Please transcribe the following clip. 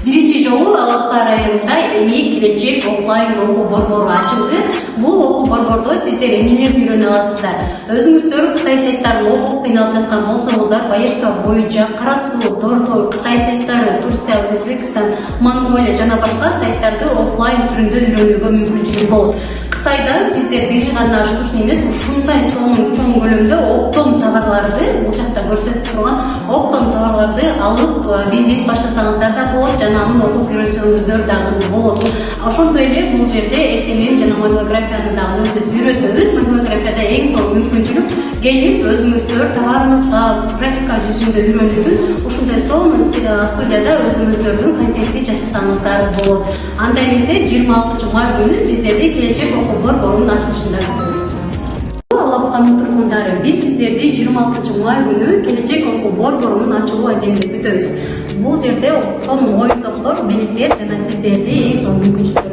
Биринчи жолу Алапка районунда эми келечек офлайн окуу борбору ачылды. Бул окуу борбордо сиздер эмнелерди үйрөнө аласыздар? Өзүңүздөр Кытай сайттарын окуп кыйналып жаткан болсоңуздар, Башкирстан боюнча Кара Суу, Тортой, Кытай сайттары, Турция, Өзбекстан, Монголия жана башка сайттарды офлайн түрүндө үйрөнүүгө мүмкүнчүлүк болот. Кытайдан сиздер бир гана штучный эмес, ушундай сонун чоң көлөмдө оптом товарларды, бул жакта көрсөтүп турган оптом товарларды алып бизнес баштасаңыздар да болот, жана аны окуп үйрөнсөңүздөр дагы болот. Ошондой эле бул жерде SMM жана модулографияны дагы өзүбүз үйрөтөбүз. Модулографияда эң сонун мүмкүнчүлүк келип өзүңүздөр товарыңызга практика жүзүндө үйрөнүү үчүн ушундай сонун студияда өзүңүздөрдүн контентти жасасаңыздар болот. Анда эмесе 26 май күнү сиздерди келечек окуу борборунун ачылышында күтөбүз. Алапканын тургундары, биз сиздерди 26 май күнү келечек окуу борборунун ачылуу аземинде күтөбүз. Бул жерде сонун оюн-зоктор, билимдер жана сиздерди эң сонун мүмкүнчүлүк